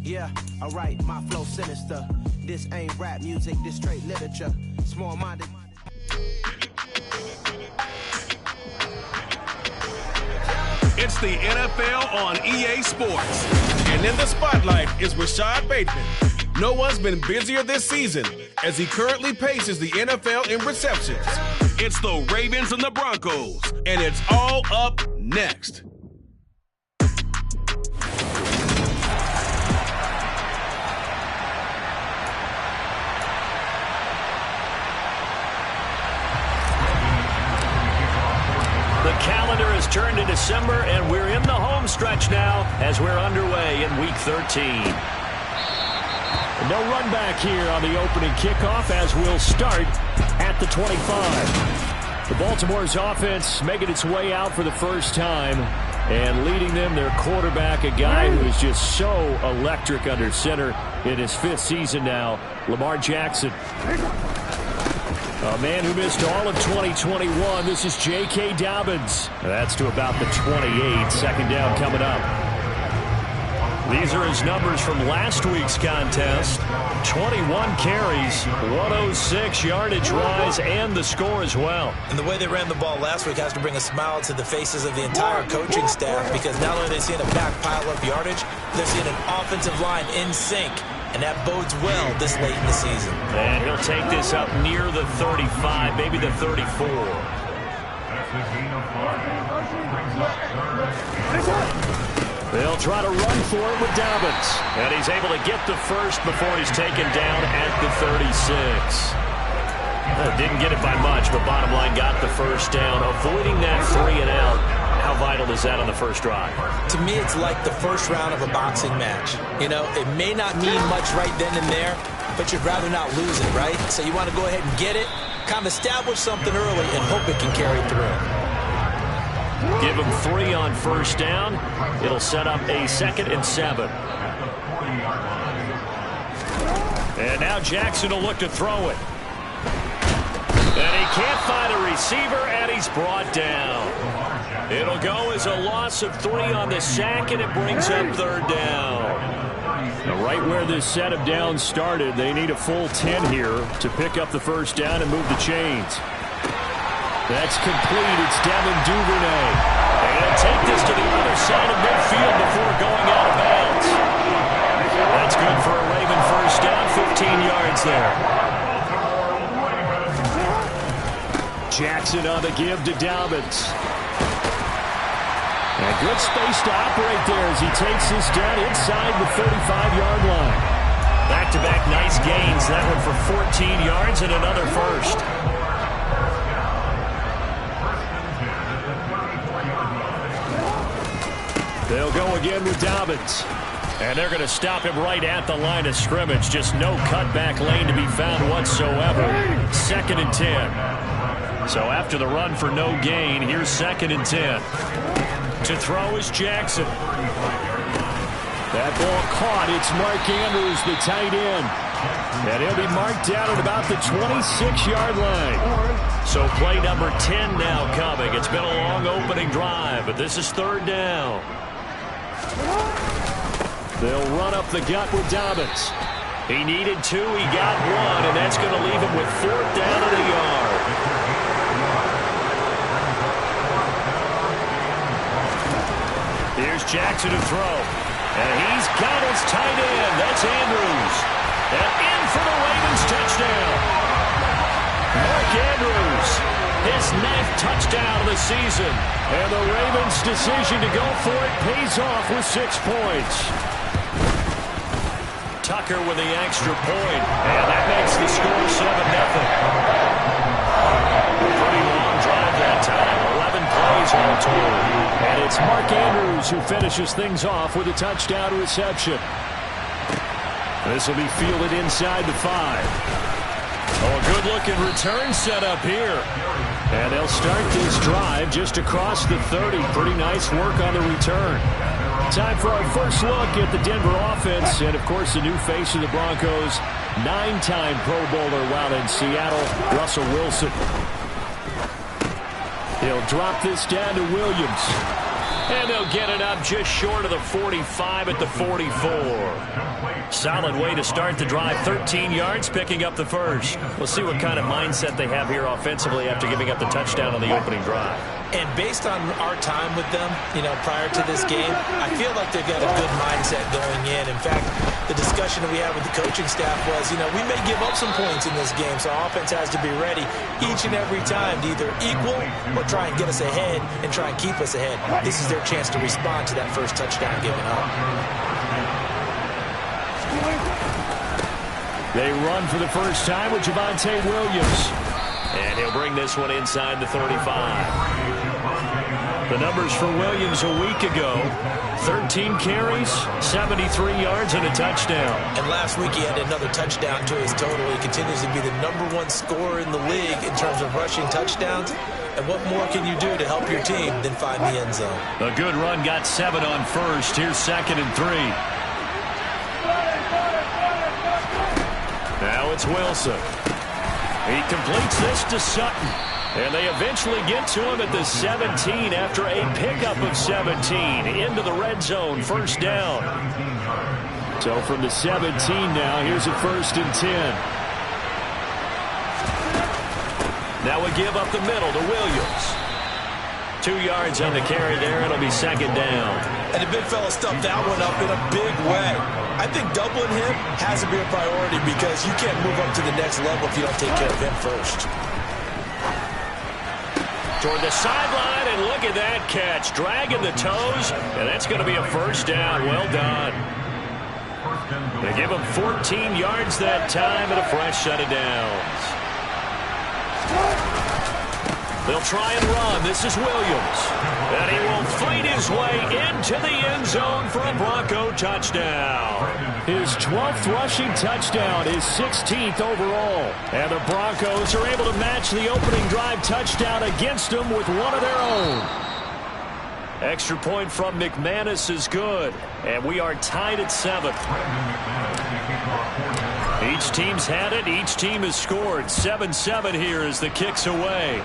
Yeah, alright, my flow sinister. This ain't rap music, this straight literature. Small-minded. It's the NFL on EA Sports. And in the spotlight is Rashad Bateman. No one's been busier this season as he currently paces the NFL in receptions. It's the Ravens and the Broncos, and it's all up next. The calendar has turned to December, and we're in the home stretch now as we're underway in Week 13. No run back here on the opening kickoff as we'll start at the 25. The Baltimore's offense making its way out for the first time, and leading them, their quarterback, a guy who is just so electric under center in his 5th season now, Lamar Jackson. A man who missed all of 2021. This is J.K. Dobbins. That's to about the 28. Second down coming up. These are his numbers from last week's contest. 21 carries, 106 yardage rise, and the score as well. And the way they ran the ball last week has to bring a smile to the faces of the entire coaching staff, because not only are they seeing a back pile of yardage, they're seeing an offensive line in sync. And that bodes well this late in the season. And he'll take this up near the 35, maybe the 34. They'll try to run for it with Dobbins. And he's able to get the first before he's taken down at the 36. Didn't get it by much, but bottom line got the first down. Avoiding that 3 and out. How vital is that on the first drive? To me, it's like the first round of a boxing match. You know, it may not mean much right then and there, but you'd rather not lose it, right? So you want to go ahead and get it, kind of establish something early, and hope it can carry through. Give him 3 on first down. It'll set up a 2nd and 7. And now Jackson will look to throw it. And he can't find a receiver, and he's brought down. It'll go as a loss of 3 on the sack, and it brings up 3rd down. Now, right where this set of downs started, they need a full 10 here to pick up the first down and move the chains. That's complete. It's Devin Duvernay. They're going to take this to the other side of midfield before going out of bounds. That's good for a Raven first down, 15 yards there. Jackson on the give to Dobbins. And good space to operate there as he takes this down inside the 35-yard line. Back-to-back nice gains. That one for 14 yards and another first. They'll go again with Dobbins. And they're going to stop him right at the line of scrimmage. Just no cutback lane to be found whatsoever. 2nd and 10. So after the run for no gain, here's 2nd and 10. To throw is Jackson. That ball caught. It's Mark Andrews, the tight end. And he'll be marked down at about the 26-yard line. So play number 10 now coming. It's been a long opening drive, but this is 3rd down. They'll run up the gut with Dobbins. He needed 2. He got 1, and that's going to leave him with 4th down and a yard. Here's Jackson to throw. And he's got his tight end. That's Andrews. And in for the Ravens touchdown. Mark Andrews, his 9th touchdown of the season. And the Ravens' decision to go for it pays off with 6 points. Tucker with the extra point. And that makes the score 7-0. Pretty long drive that time. 11 plays all told. And it's Mark Andrews who finishes things off with a touchdown reception. This will be fielded inside the 5. Oh, a good-looking return set up here. And they'll start this drive just across the 30. Pretty nice work on the return. Time for our first look at the Denver offense. And, of course, the new face of the Broncos, 9-time Pro Bowler while in Seattle, Russell Wilson. He'll drop this down to Williams. And they'll get it up just short of the 45 at the 44. Solid way to start the drive. 13 yards, picking up the first. We'll see what kind of mindset they have here offensively after giving up the touchdown on the opening drive. And based on our time with them, prior to this game, I feel like they've got a good mindset going in. In fact, the discussion that we had with the coaching staff was, we may give up some points in this game, so our offense has to be ready each and every time to either equal or try and get us ahead and try and keep us ahead. This is their chance to respond to that first touchdown given up. They run for the first time with Javonte Williams. And he'll bring this one inside the 35. The numbers for Williams a week ago: 13 carries, 73 yards, and a touchdown. And last week he had another touchdown to his total. He continues to be the #1 scorer in the league in terms of rushing touchdowns. And what more can you do to help your team than find the end zone? A good run got 7 on first. Here's 2nd and 3. Now it's Wilson. He completes this to Sutton. And they eventually get to him at the 17 after a pickup of 17 into the red zone. First down. So from the 17 now, here's a 1st and 10. Now we give up the middle to Williams. 2 yards on the carry there. It'll be 2nd down. And the big fella stuffed that one up in a big way. I think doubling him has to be a priority because you can't move up to the next level if you don't take care of him first. Toward the sideline, and look at that catch. Dragging the toes, and that's going to be a first down. Well done. They give him 14 yards that time and a fresh set of downs. They'll try and run. This is Williams. And he will fight his way into the end zone for a Bronco touchdown. His 12th rushing touchdown, his 16th overall. And the Broncos are able to match the opening drive touchdown against them with one of their own. Extra point from McManus is good. And we are tied at 7. Each team's had it. Each team has scored. 7-7 here as the kick's away.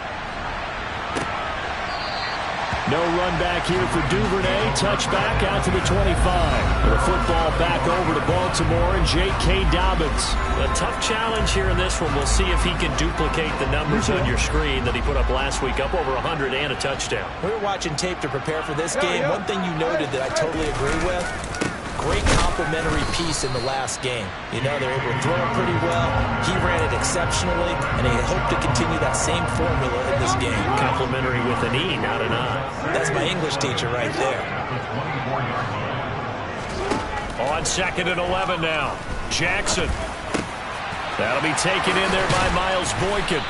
No run back here for Duvernay. Touchback out to the 25. The football back over to Baltimore and J.K. Dobbins. A tough challenge here in this one. We'll see if he can duplicate the numbers on your screen that he put up last week, up over 100 and a touchdown. We were watching tape to prepare for this game. One thing you noted that I totally agree with, great complementary piece in the last game. They're able to throw it pretty well. He ran it exceptionally, and they hope to continue that same formula in this game. Complimentary with an E, not an I. That's my English teacher right there. On 2nd and 11 now. Jackson. That'll be taken in there by Miles Boykin.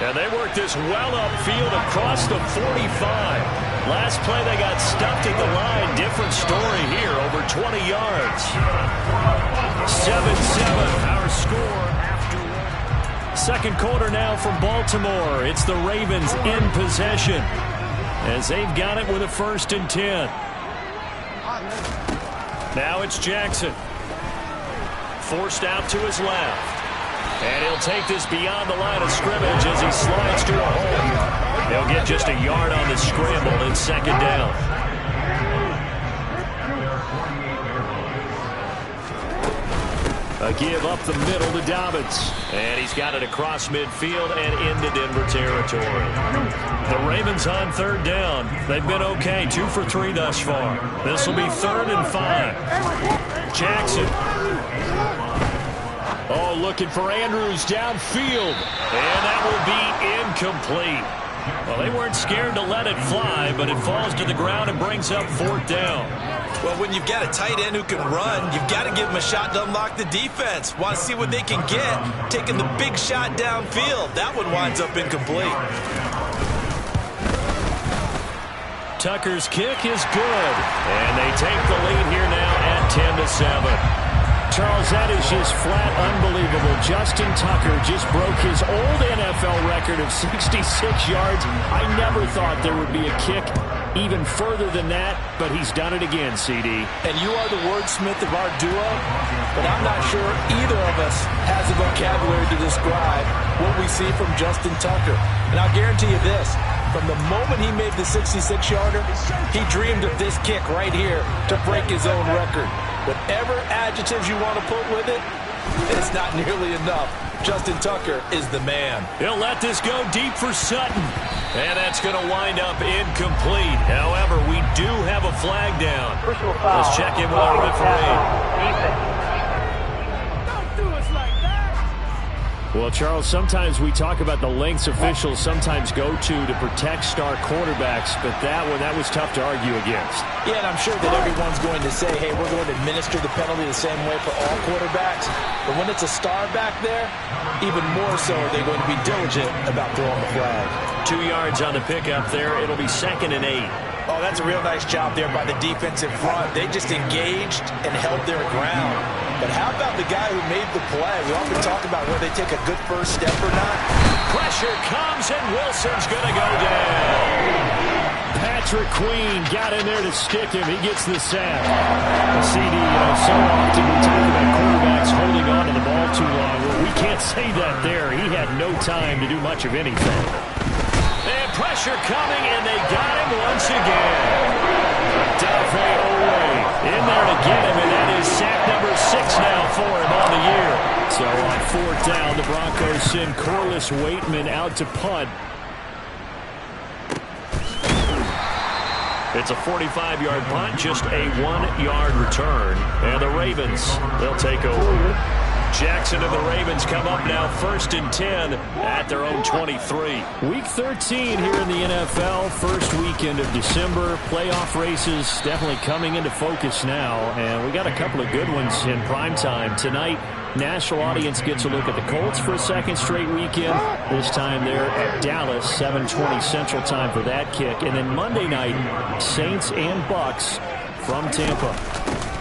And they work this well upfield across the 45. Last play they got stuffed at the line. Different story here, over 20 yards. 7-7, our score after. Second quarter now from Baltimore. It's the Ravens in possession as they've got it with a 1st and 10. Now it's Jackson. Forced out to his left. And he'll take this beyond the line of scrimmage as he slides to a hole. He'll get just a yard on the scramble and 2nd down. A give up the middle to Dobbins. And he's got it across midfield and into Denver territory. The Ravens on 3rd down. They've been okay, 2 for 3 thus far. This will be 3rd and 5. Jackson. Oh, looking for Andrews downfield. And that will be incomplete. Well, they weren't scared to let it fly, but it falls to the ground and brings up 4th down. Well, when you've got a tight end who can run, you've got to give him a shot to unlock the defense. Want to see what they can get, taking the big shot downfield. That one winds up incomplete. Tucker's kick is good. And they take the lead here now at 10-7. Charles, that is just flat unbelievable. Justin Tucker just broke his old NFL record of 66 yards. I never thought there would be a kick even further than that, but he's done it again, CD. And you are the wordsmith of our duo, but I'm not sure either of us has the vocabulary to describe what we see from Justin Tucker. And I'll guarantee you this, From the moment he made the 66-yarder, he dreamed of this kick right here to break his own record. Whatever adjectives you want to put with it, it's not nearly enough. Justin Tucker is the man. He'll let this go deep for Sutton. And that's going to wind up incomplete. However, we do have a flag down. Let's check in with our referee. Well, Charles, sometimes we talk about the lengths officials sometimes go to protect star quarterbacks, but that was tough to argue against. Yeah, and I'm sure that everyone's going to say, hey, we're going to administer the penalty the same way for all quarterbacks. But when it's a star back there, even more so are they going to be diligent about throwing the flag. 2 yards on the pickup there. It'll be 2nd and 8. Oh, that's a real nice job there by the defensive front. They just engaged and held their ground. But how about the guy who made the play? We often talk about whether they take a good first step or not. Pressure comes, and Wilson's going to go down. Patrick Queen got in there to stick him. He gets the sack. CD, so often we talk about quarterbacks holding on to the ball too long. Well, we can't say that there. He had no time to do much of anything. And pressure coming, and they got him once again. Dafe Owe in there to get him, and that is sack number 6 now for him on the year. So on 4th down, the Broncos send Corliss Waitman out to punt. It's a 45-yard punt, just a 1-yard return. And the Ravens, they'll take over. Jackson and the Ravens come up now 1st and 10 at their own 23. Week 13 here in the NFL, first weekend of December. Playoff races definitely coming into focus now, and we got a couple of good ones in primetime tonight. National audience gets a look at the Colts for a 2nd straight weekend. This time they're at Dallas, 7:20 Central Time for that kick. And then Monday night, Saints and Bucks from Tampa.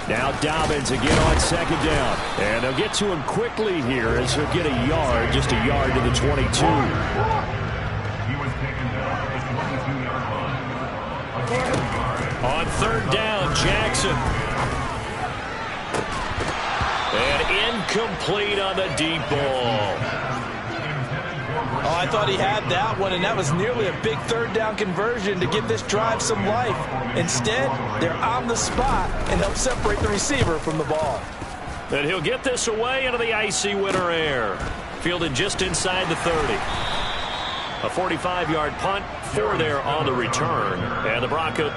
Now Dobbins again on 2nd down. And they'll get to him quickly here as he'll get a yard, just a yard to the 22. On 3rd down, Jackson. And incomplete on the deep ball. Oh, I thought he had that one, and that was nearly a big 3rd down conversion to give this drive some life. Instead, they're on the spot and help separate the receiver from the ball. And he'll get this away into the icy winter air. Fielded just inside the 30. A 45-yard punt, 4 there on the return. And the Broncos...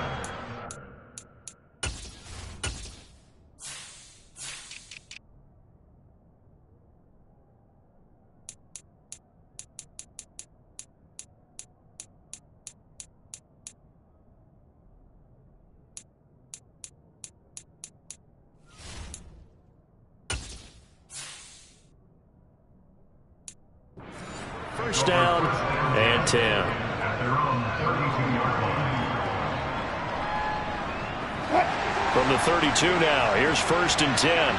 First down and 10. From the 32 now, here's 1st and 10.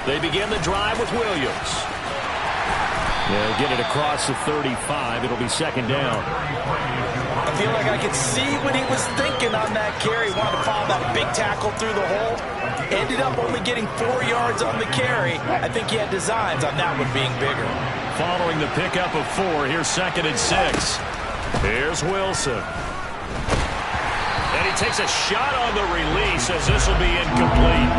They begin the drive with Williams. They'll get it across the 35. It'll be 2nd down. I feel like I could see what he was thinking on that carry. Wanted to follow that big tackle through the hole. Ended up only getting 4 yards on the carry. I think he had designs on that one being bigger. Following the pickup of 4, here's 2nd and 6. Here's Wilson. And he takes a shot on the release as this will be incomplete.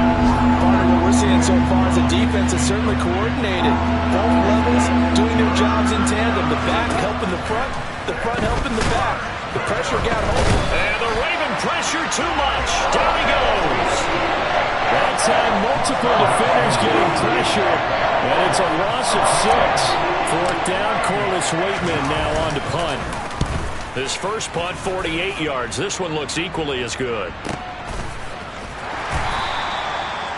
Part of what we're seeing so far is the defense is certainly coordinated. Both levels doing their jobs in tandem. The back helping the front helping the back. The pressure got home. And the Raven pressure too much. Down he goes. That time, multiple defenders getting pressure, and it's a loss of 6. 4th down, Corliss Waitman now on to punt. His first punt, 48 yards. This one looks equally as good.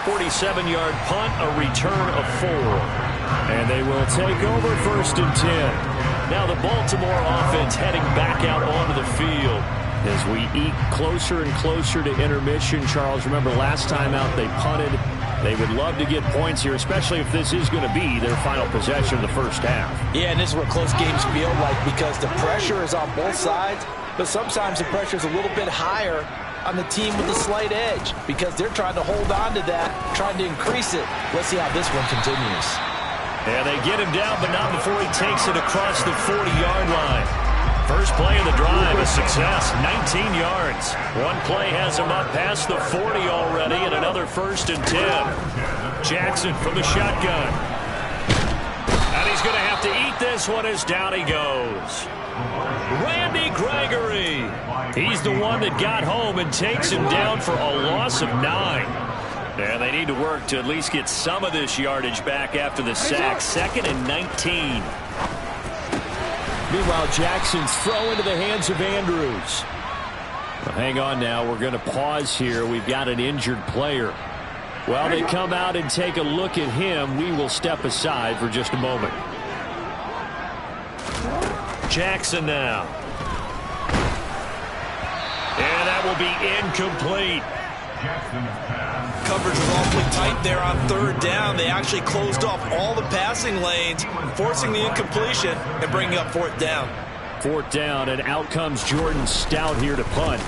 47-yard punt, a return of 4. And they will take over 1st and 10. Now the Baltimore offense heading back out onto the field. As we eke closer and closer to intermission, Charles, remember last time out they punted. They would love to get points here, especially if this is going to be their final possession of the first half. Yeah, and this is what close games feel like because the pressure is on both sides, but sometimes the pressure is a little bit higher on the team with a slight edge because they're trying to hold on to that, trying to increase it. Let's see how this one continues. And they get him down, but not before he takes it across the 40-yard line. First play of the drive, a success, 19 yards. One play has him up past the 40 already, and another 1st and 10. Jackson from the shotgun. And he's going to have to eat this one as down he goes. Randy Gregory. He's the one that got home and takes him down for a loss of 9. And they need to work to at least get some of this yardage back after the sack. 2nd and 19. Meanwhile, Jackson's throw into the hands of Andrews. Well, hang on now. We're going to pause here. We've got an injured player. While they come out and take a look at him, we will step aside for just a moment. Jackson now. And that will be incomplete. Coverage was awfully tight there on 3rd down. They actually closed off all the passing lanes, forcing the incompletion and bringing up 4th down. 4th down, and out comes Jordan Stout here to punt.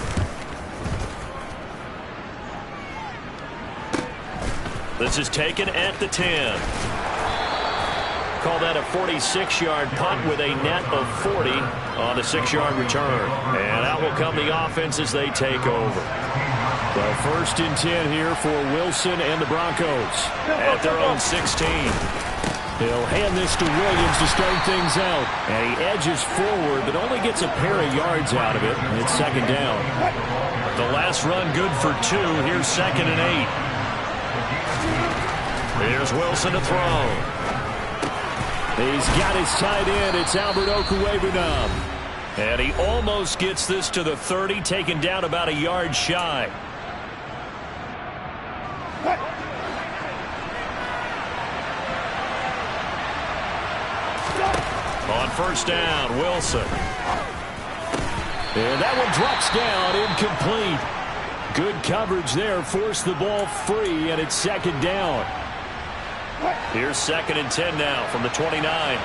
This is taken at the 10. Call that a 46-yard punt with a net of 40 on the 6-yard return. And out will come the offense as they take over. So 1st and 10 here for Wilson and the Broncos at their own 16. He'll hand this to Williams to start things out. And he edges forward, but only gets a pair of yards out of it. And it's 2nd down. The last run good for 2. Here's 2nd and 8. Here's Wilson to throw. He's got his tight end. It's Albert Okwuegbunam. And he almost gets this to the 30, taken down about a yard shy. On 1st down, Wilson. And that one drops down, incomplete. Good coverage there, forced the ball free, and it's 2nd down. Here's 2nd and 10 now from the 29.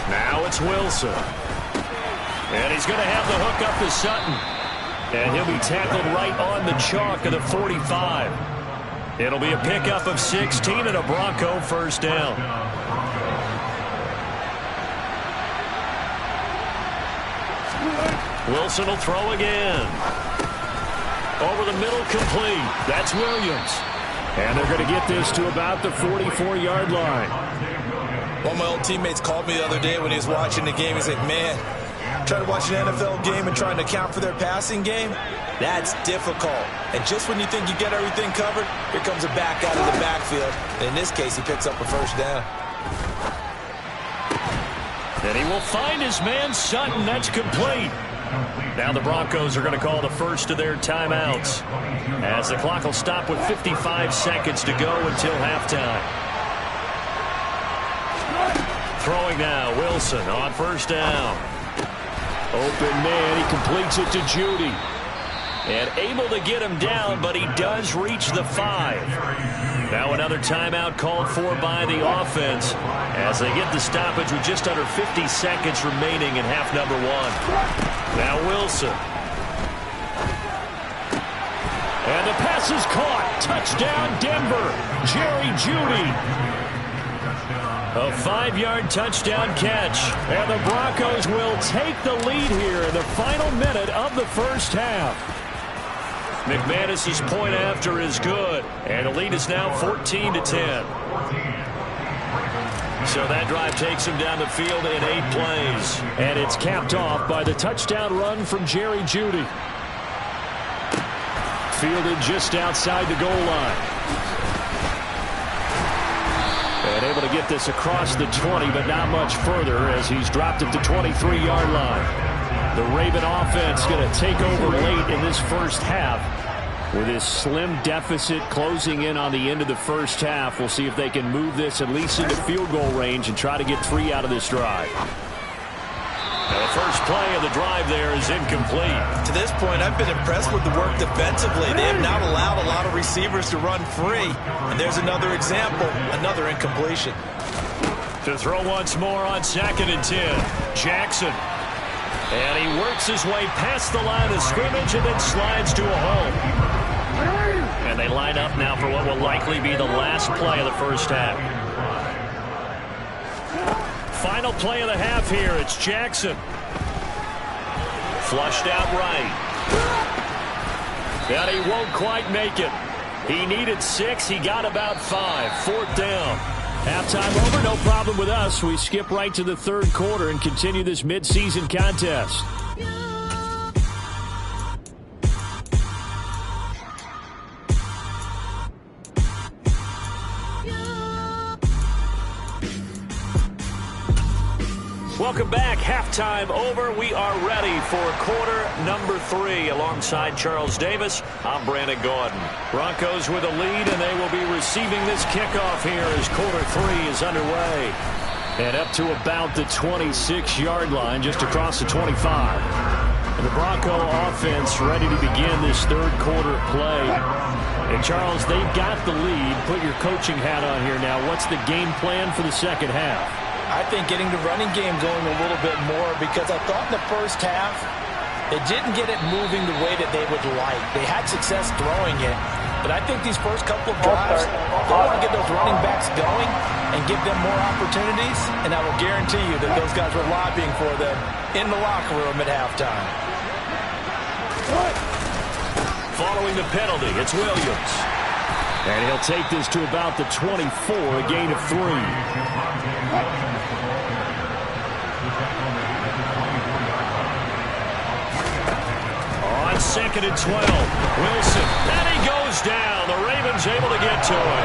Now it's Wilson. And he's going to have the hook up to Sutton. And he'll be tackled right on the chalk of the 45. It'll be a pickup of 16 and a Bronco 1st down. Wilson will throw again. Over the middle, complete. That's Williams. And they're going to get this to about the 44-yard line. One of my old teammates called me the other day when he was watching the game. He's like, man, trying to watch an NFL game and trying to account for their passing game, that's difficult. And just when you think you get everything covered, here comes a back out of the backfield. And in this case, he picks up a 1st down. And he will find his man, Sutton. That's complete. Now the Broncos are going to call the first of their timeouts, as the clock will stop with 55 seconds to go until halftime. Throwing now, Wilson on 1st down. Open man, he completes it to Judy. And able to get him down, but he does reach the 5. Now another timeout called for by the offense as they get the stoppage with just under 50 seconds remaining in half number 1. Now Wilson. And the pass is caught. Touchdown, Denver. Jerry Jeudy. A 5-yard touchdown catch. And the Broncos will take the lead here in the final minute of the 1st half. McManus's point after is good, and the lead is now 14-10. So that drive takes him down the field in 8 plays, and it's capped off by the touchdown run from Jerry Jeudy. Fielded just outside the goal line. And able to get this across the 20, but not much further as he's dropped at the 23-yard line. The Raven offense going to take over late in this 1st half with this slim deficit closing in on the end of the 1st half. We'll see if they can move this at least into field goal range and try to get 3 out of this drive. Now the first play of the drive there is incomplete. To this point, I've been impressed with the work defensively. They have not allowed a lot of receivers to run free. And there's another example, another incompletion. To throw once more on 2nd and 10. Jackson. And he works his way past the line of scrimmage and then slides to a hole. And they line up now for what will likely be the last play of the first half. Final play of the half here. It's Jackson. Flushed out right. And he won't quite make it. He needed 6. He got about 5. 4th down. Halftime over. No problem with us. We skip right to the third quarter and continue this midseason contest. Welcome back. Halftime over. We are ready for quarter number 3. Alongside Charles Davis, I'm Brandon Gaudin. Broncos with a lead, and they will be receiving this kickoff here as quarter 3 is underway. And up to about the 26-yard line, just across the 25. And the Bronco offense ready to begin this third quarter play. And Charles, they've got the lead. Put your coaching hat on here now. What's the game plan for the second half? I think getting the running game going a little bit more, because I thought in the first half they didn't get it moving the way that they would like. They had success throwing it, but I think these first couple of drives, they want to get those running backs going and give them more opportunities, and I will guarantee you that those guys were lobbying for them in the locker room at halftime. Following the penalty, it's Williams. And he'll take this to about the 24, a gain of 3. On 2nd and 12, Wilson, and he goes down. The Ravens able to get to him.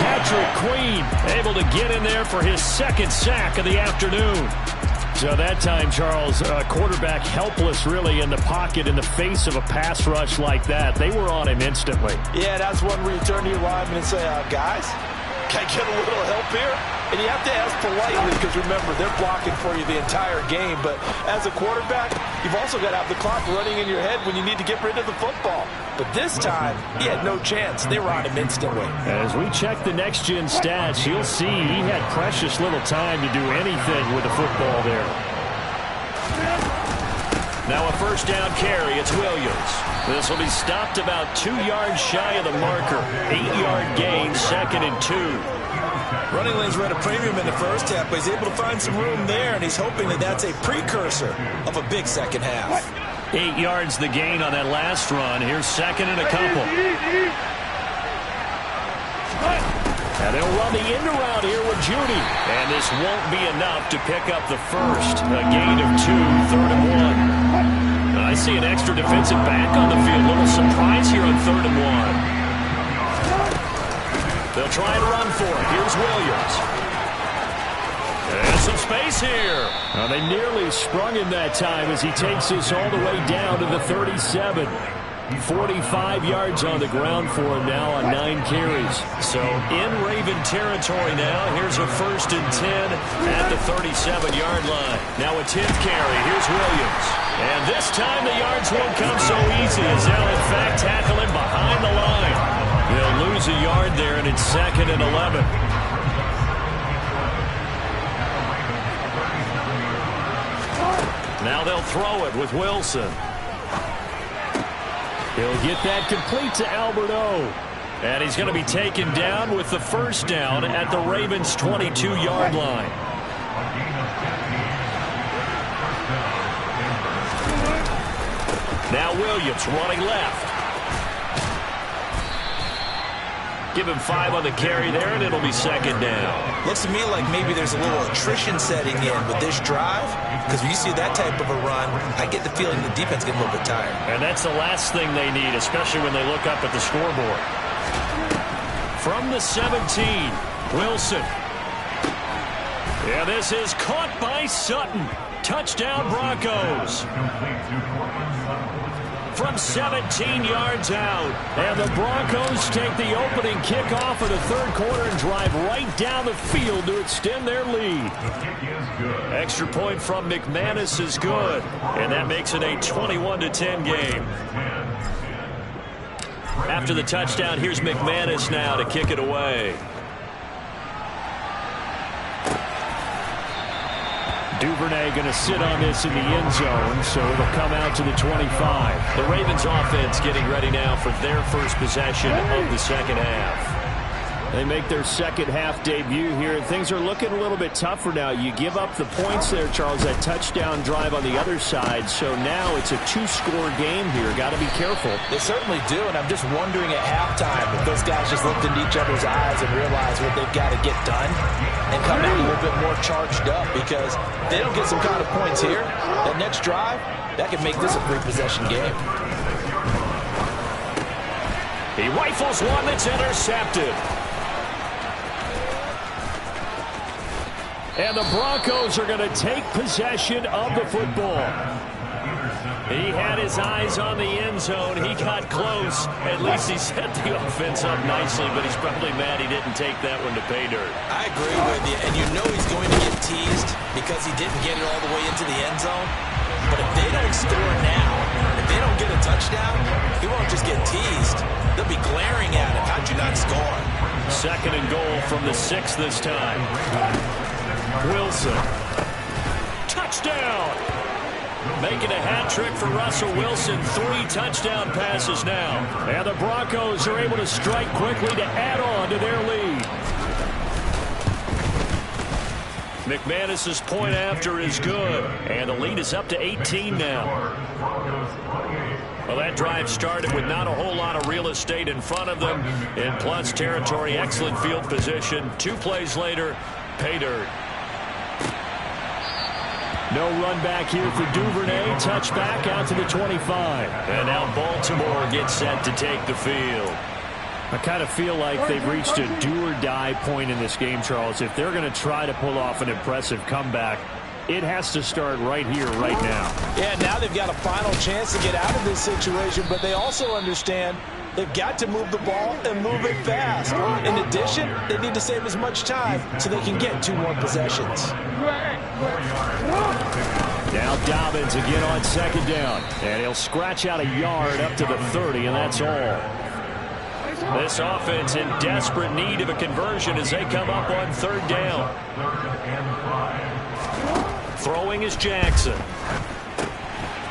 Patrick Queen able to get in there for his 2nd sack of the afternoon. So that time, Charles, quarterback helpless really in the pocket in the face of a pass rush like that. They were on him instantly. Yeah, that's one where you turn to your lineman and say, guys, can I get a little help here? And you have to ask politely, because remember, they're blocking for you the entire game. But as a quarterback, you've also got to have the clock running in your head when you need to get rid of the football. But this time, he had no chance. They were on him instantly. As we check the next-gen stats, you'll see he had precious little time to do anything with the football there. Now a first down carry. It's Williams. This will be stopped about 2 yards shy of the marker. 8-yard gain, 2nd and 2. Running lanes were at a premium in the first half, but he's able to find some room there, and he's hoping that that's a precursor of a big second half. 8 yards the gain on that last run. Here's 2nd and a couple. And they'll run the end around here with Judy. And this won't be enough to pick up the first. A gain of 2, 3rd and 1. I see an extra defensive back on the field. Little surprise here on 3rd and 1. They'll try and run for it. Here's Williams. And some space here. They nearly sprung him that time as he takes this all the way down to the 37. 45 yards on the ground for him now on 9 carries. So in Raven territory now. Here's a 1st and 10 at the 37-yard line. Now a 10th carry. Here's Williams. And this time the yards won't come so easy as they'll in fact tackle him behind the line. They'll lose a yard there, and it's 2nd and 11. Now they'll throw it with Wilson. He'll get that complete to Albert O. And he's going to be taken down with the first down at the Ravens' 22-yard line. Now Williams running left. Give him 5 on the carry there, and it'll be 2nd down. Looks to me like maybe there's a little attrition setting in with this drive, because when you see that type of a run, I get the feeling the defense gets a little bit tired. And that's the last thing they need, especially when they look up at the scoreboard. From the 17, Wilson. Yeah, this is caught by Sutton. Touchdown, Broncos. From 17 yards out. And the Broncos take the opening kickoff of the third quarter and drive right down the field to extend their lead. Extra point from McManus is good. And that makes it a 21-10 game. After the touchdown, here's McManus now to kick it away. Duvernay going to sit on this in the end zone, so it'll come out to the 25. The Ravens offense getting ready now for their first possession of the second half. They make their second half debut here, and things are looking a little bit tougher now. You give up the points there, Charles, that touchdown drive on the other side, so now it's a two-score game here. Got to be careful. They certainly do, and I'm just wondering at halftime if those guys just looked into each other's eyes and realized what they've got to get done and come out a little bit more charged up, because if they don't get some kind of points here, that next drive, that could make this a three-possession game. He rifles one that's intercepted. And the Broncos are going to take possession of the football. He had his eyes on the end zone. He got close. At least he set the offense up nicely, but he's probably mad he didn't take that one to pay dirt. I agree with you, and you know he's going to get teased because he didn't get it all the way into the end zone. But if they don't score now, if they don't get a touchdown, he won't just get teased. They'll be glaring at him. How'd you not score? Second and goal from the 6 this time. Wilson. Touchdown! Making a hat trick for Russell Wilson. 3 touchdown passes now. And the Broncos are able to strike quickly to add on to their lead. McManus's point after is good. And the lead is up to 18 now. Well, that drive started with not a whole lot of real estate in front of them. In plus territory, excellent field position. 2 plays later, pay dirt. No run back here for Duvernay. Touchback out to the 25. And now Baltimore gets set to take the field. I kind of feel like they've reached a do-or-die point in this game, Charles. If they're going to try to pull off an impressive comeback, it has to start right here, right now. Yeah, now they've got a final chance to get out of this situation, but they also understand they've got to move the ball and move it fast. In addition, they need to save as much time so they can get 2 more possessions. Now Dobbins again on second down, and he'll scratch out a yard up to the 30, and that's all. This offense in desperate need of a conversion as they come up on 3rd down. Throwing is Jackson.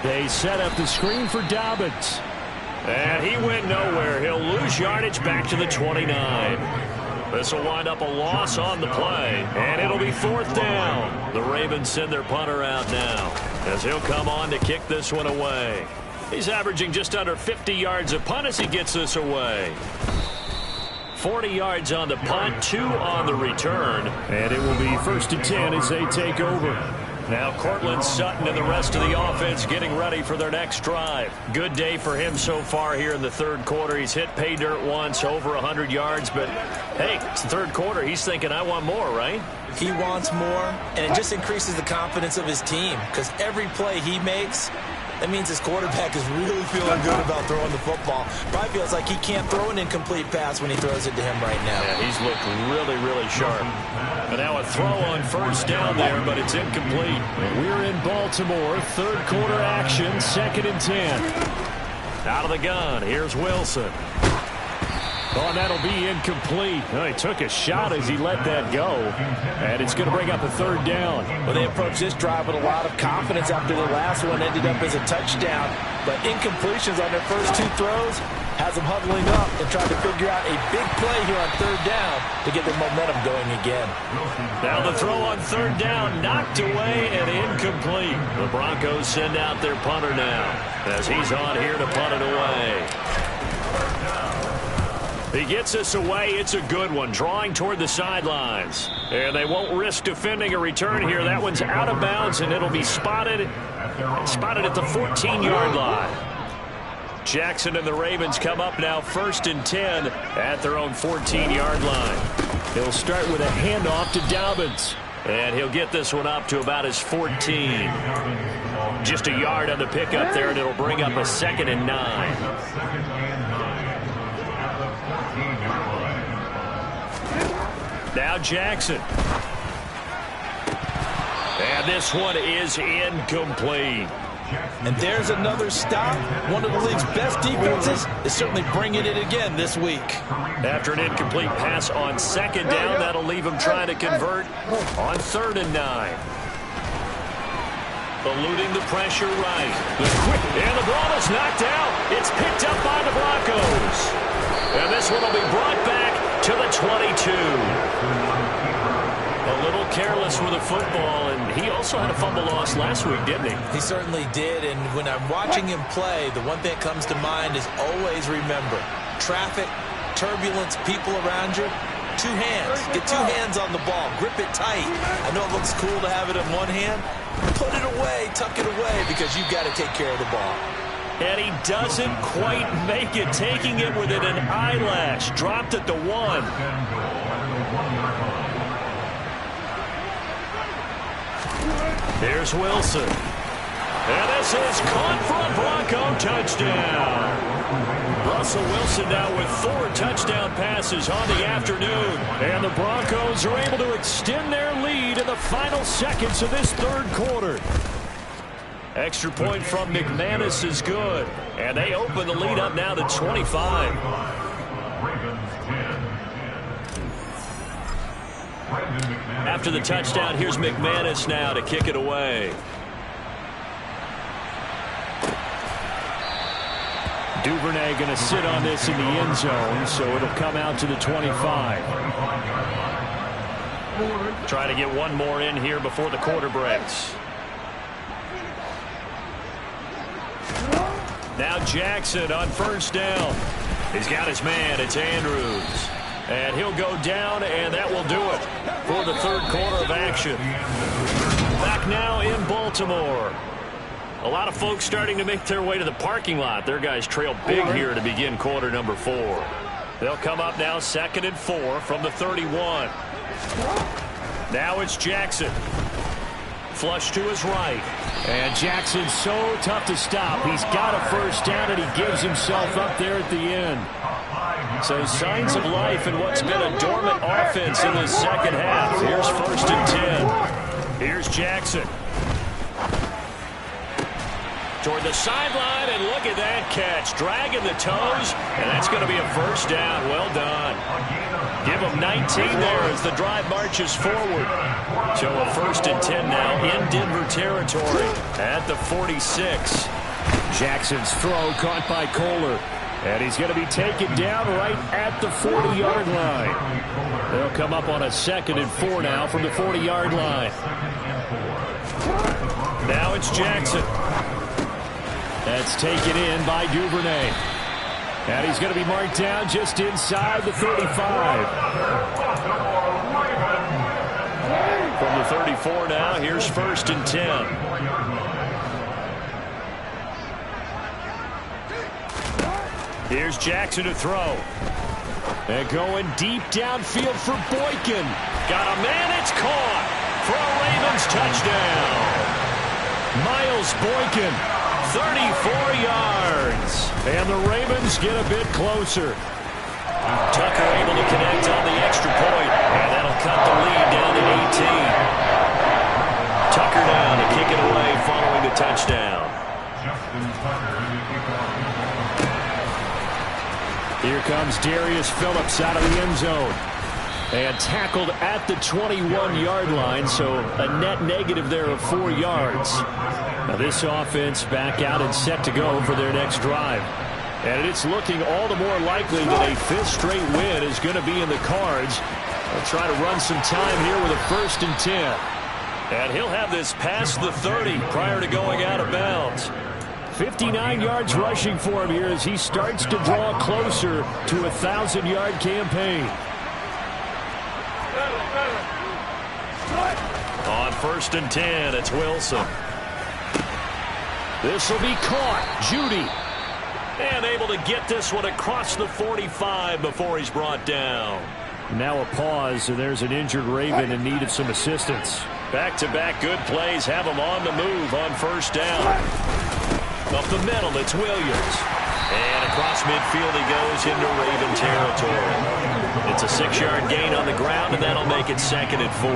They set up the screen for Dobbins. And he went nowhere. He'll lose yardage back to the 29. This will wind up a loss on the play. And it'll be 4th down. The Ravens send their punter out now as he'll come on to kick this one away. He's averaging just under 50 yards a punt as he gets this away. 40 yards on the punt, 2 on the return. And it will be 1st and 10 as they take over. Now Cortland Sutton and the rest of the offense getting ready for their next drive. Good day for him so far here in the 3rd quarter. He's hit pay dirt once, over 100 yards. But, hey, it's the 3rd quarter. He's thinking, I want more, right? He wants more, and it just increases the confidence of his team because every play he makes, that means his quarterback is really feeling good about throwing the football. Probably feels like he can't throw an incomplete pass when he throws it to him right now. Yeah, he's looked really, really sharp. And now a throw on 1st down there, but it's incomplete. We're in Baltimore. 3rd quarter action, 2nd and 10. Out of the gun, here's Wilson. Oh, and that'll be incomplete. Oh, he took a shot as he let that go. And it's going to bring up a 3rd down. Well, they approached this drive with a lot of confidence after the last one ended up as a touchdown. But incompletions on their first 2 throws has them huddling up and trying to figure out a big play here on 3rd down to get their momentum going again. Now the throw on 3rd down, knocked away and incomplete. The Broncos send out their punter now as he's on here to punt it away. He gets this away. It's a good one, drawing toward the sidelines. And they won't risk defending a return here. That one's out of bounds, and it'll be spotted at the 14-yard line. Jackson and the Ravens come up now 1st and 10 at their own 14-yard line. He'll start with a handoff to Dobbins. And he'll get this one up to about his 14. Just a yard on the pickup there, and it'll bring up a 2nd and 9. Now Jackson. And this one is incomplete. And there's another stop. One of the league's best defenses is certainly bringing it again this week. After an incomplete pass on 2nd down, that'll leave him trying to convert on 3rd and 9. Eluding the pressure right. And the ball is knocked out. It's picked up by the Broncos. And this one will be brought back to the 22. A little careless with the football, and he also had a fumble loss last week, didn't he? He certainly did, and when I'm watching him play, the one thing that comes to mind is always remember, traffic, turbulence, people around you, two hands. Get two hands on the ball. Grip it tight. I know it looks cool to have it in one hand. Put it away, tuck it away, because you've got to take care of the ball. And he doesn't quite make it, taking it within an eyelash. Dropped at the 1. Here's Wilson. And this is caught for a Bronco touchdown. Russell Wilson now with 4 touchdown passes on the afternoon. And the Broncos are able to extend their lead in the final seconds of this third quarter. Extra point from McManus is good. And they open the lead up now to 25. After the touchdown, here's McManus now to kick it away. Duvernay going to sit on this in the end zone, so it'll come out to the 25. Try to get one more in here before the quarter breaks. Now Jackson on first down. He's got his man. It's Andrews. And he'll go down, and that will do it for the third quarter of action. Back now in Baltimore. A lot of folks starting to make their way to the parking lot. Their guys trail big here to begin quarter number 4. They'll come up now 2nd and 4 from the 31. Now it's Jackson. Flush to his right. And Jackson's so tough to stop. He's got a first down, and he gives himself up there at the end. So signs of life in what's been a dormant offense in the second half. Here's 1st and 10. Here's Jackson. Toward the sideline, and look at that catch. Dragging the toes, and that's going to be a first down. Well done. Give him 19 there as the drive marches forward. So a 1st and 10 now in Denver territory at the 46. Jackson's throw caught by Kohler. And he's going to be taken down right at the 40-yard line. They'll come up on a 2nd and 4 now from the 40-yard line. Now it's Jackson. That's taken in by Duvernay. And he's going to be marked down just inside the 35. From the 34 now, here's 1st and 10. Here's Jackson to throw. And going deep downfield for Boykin. Got a man, it's caught for a Ravens touchdown. Miles Boykin, 34 yards. And the Ravens get a bit closer. Tucker able to connect on the extra point. And that'll cut the lead down to 18. Tucker down to kick it away following the touchdown. Here comes Darius Phillips out of the end zone. And tackled at the 21-yard line, so a net negative there of 4 yards. Now this offense back out and set to go for their next drive. And it's looking all the more likely that a 5th straight win is going to be in the cards. They'll try to run some time here with a 1st and 10. And he'll have this past the 30 prior to going out of bounds. 59 yards rushing for him here as he starts to draw closer to a 1,000-yard campaign. On 1st and 10, it's Wilson. This will be caught. Judy. And able to get this one across the 45 before he's brought down. Now a pause, and there's an injured Raven in need of some assistance. Back-to-back good plays have him on the move on 1st down. Up the middle, it's Williams. And across midfield he goes into Raven territory. It's a 6-yard gain on the ground, and that'll make it 2nd and 4.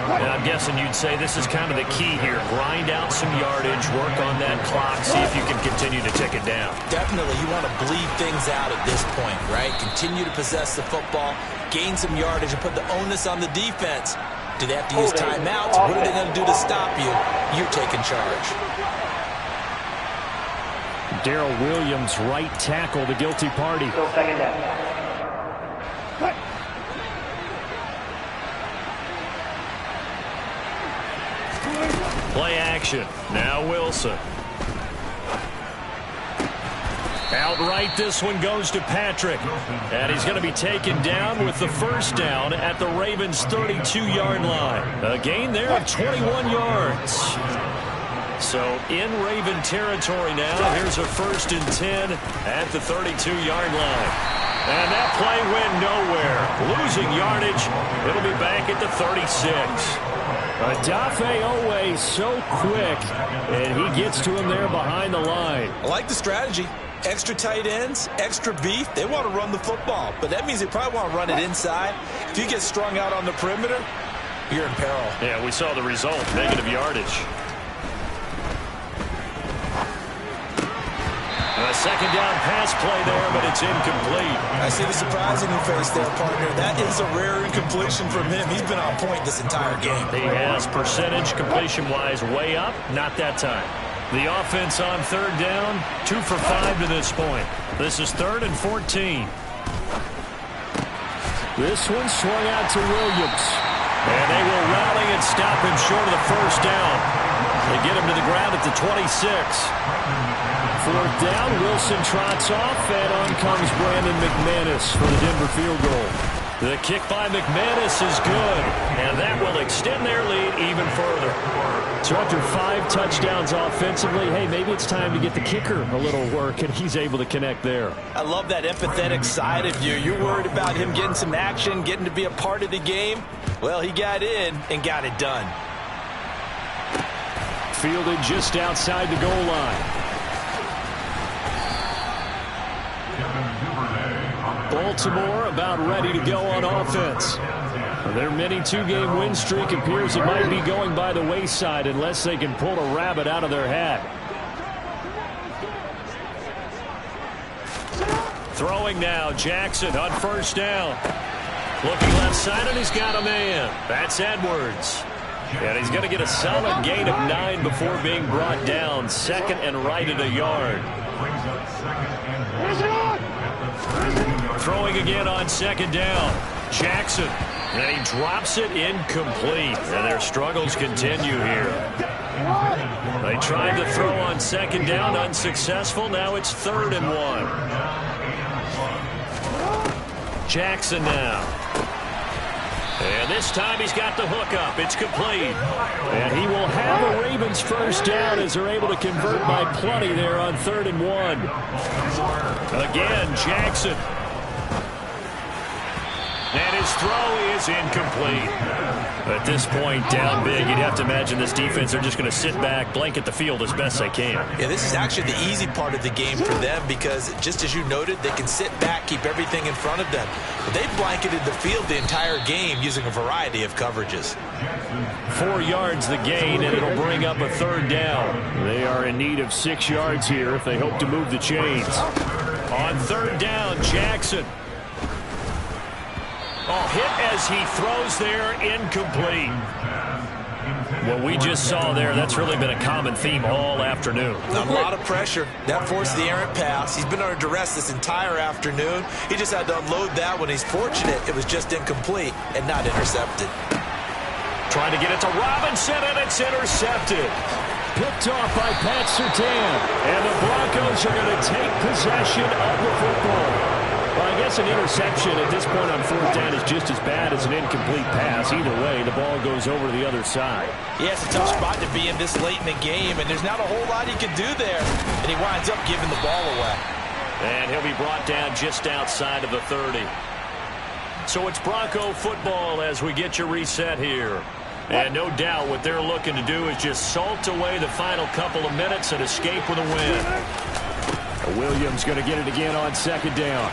And I'm guessing you'd say this is kind of the key here. Grind out some yardage, work on that clock, see if you can continue to tick it down. Definitely, you want to bleed things out at this point, right? Continue to possess the football, gain some yardage, and put the onus on the defense. Do they have to use timeouts? What are they going to do to stop you? You're taking charge. Darrell Williams, right tackle, the guilty party. Still second down. Play action. Now Wilson. Outright, this one goes to Patrick. And he's going to be taken down with the first down at the Ravens' 32-yard line. A gain there of 21 yards. So in Raven territory now. Here's a 1st and 10 at the 32-yard line. And that play went nowhere. Losing yardage. It'll be back at the 36. Odafe Oweh so quick, and he gets to him there behind the line. I like the strategy. Extra tight ends, extra beef. They want to run the football, but that means they probably want to run it inside. If you get strung out on the perimeter, you're in peril. Yeah, we saw the result, negative yardage. A second down pass play there, but it's incomplete. I see the surprising face there, partner. That is a rare incompletion from him. He's been on point this entire game. He has percentage completion-wise way up, not that time. The offense on 3rd down, 2 for 5 to this point. This is 3rd and 14. This one swung out to Williams. And they will rally and stop him short of the first down. They get him to the ground at the 26. 4th down, Wilson trots off, and on comes Brandon McManus for the Denver field goal. The kick by McManus is good, and that will extend their lead even further. So after 5 touchdowns offensively, hey, maybe it's time to get the kicker a little work, and he's able to connect there. I love that empathetic side of you. You're worried about him getting some action, getting to be a part of the game. Well, he got in and got it done. Fielded just outside the goal line. Baltimore about ready to go on offense. Their mini 2-game win streak appears it might be going by the wayside unless they can pull a rabbit out of their hat. Throwing now, Jackson on 1st down. Looking left side, and he's got a man. That's Edwards. And he's going to get a solid gain of 9 before being brought down. 2nd and right at a yard. Throwing again on 2nd down. Jackson. And he drops it incomplete. And their struggles continue here. They tried to throw on 2nd down, unsuccessful. Now it's 3rd and 1. Jackson now. And this time he's got the hook up. It's complete. And he will have a Ravens first down as they're able to convert by plenty there on 3rd and 1. Again, Jackson. And his throw is incomplete. At this point, down big, you'd have to imagine this defense are just going to sit back, blanket the field as best they can. Yeah, this is actually the easy part of the game for them because, just as you noted, they can sit back, keep everything in front of them. But they've blanketed the field the entire game using a variety of coverages. 4 yards the gain, and it'll bring up a 3rd down. They are in need of 6 yards here if they hope to move the chains. On 3rd down, Jackson. Oh, hit as he throws there, incomplete. What we just saw there, that's really been a common theme all afternoon. A lot of pressure. That forced the errant pass. He's been under duress this entire afternoon. He just had to unload that one. He's fortunate it was just incomplete and not intercepted. Trying to get it to Robinson, and it's intercepted. Picked off by Pat Surtain. And the Broncos are going to take possession of the football. Well, I guess an interception at this point on 4th down is just as bad as an incomplete pass. Either way, the ball goes over to the other side. Yeah, it's a tough spot to be in this late in the game, and there's not a whole lot he can do there. And he winds up giving the ball away. And he'll be brought down just outside of the 30. So it's Bronco football as we get you reset here. And no doubt what they're looking to do is just salt away the final couple of minutes and escape with a win. Williams going to get it again on 2nd down.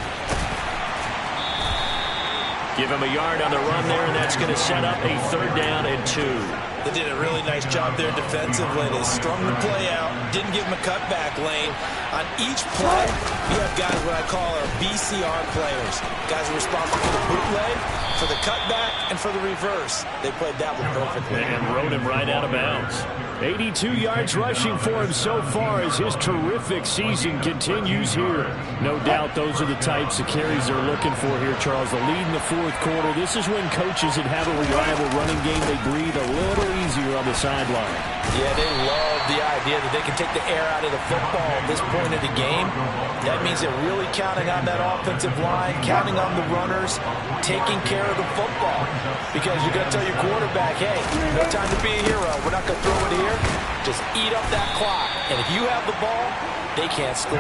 Give him a yard on the run there, and that's going to set up a 3rd down and 2. They did a really nice job there defensively. They strung the play out, didn't give them a cutback lane. On each play, we have guys what I call our BCR players. Guys are responsible for the bootleg, for the cutback, and for the reverse. They played that one perfectly. And rode him right out of bounds. 82 yards rushing for him so far as his terrific season continues here. No doubt those are the types of carries they're looking for here, Charles. The lead in the fourth quarter. This is when coaches that have a reliable running game, they breathe a little easier on the sideline. Yeah, they love the idea that they can take the air out of the football at this point of the game. That means they're really counting on that offensive line, counting on the runners, taking care of the football. Because you're going to tell your quarterback, hey, no time to be a hero. We're not going to throw it here. Just eat up that clock. And if you have the ball, they can't score.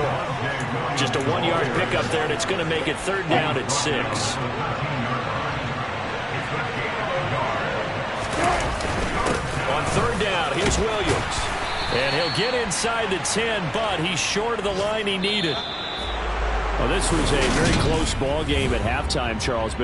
Just a 1-yard pickup there, and it's going to make it third down at 6. On third down, here's Williams. And he'll get inside the 10, but he's short of the line he needed. Well, this was a very close ball game at halftime, Charles, but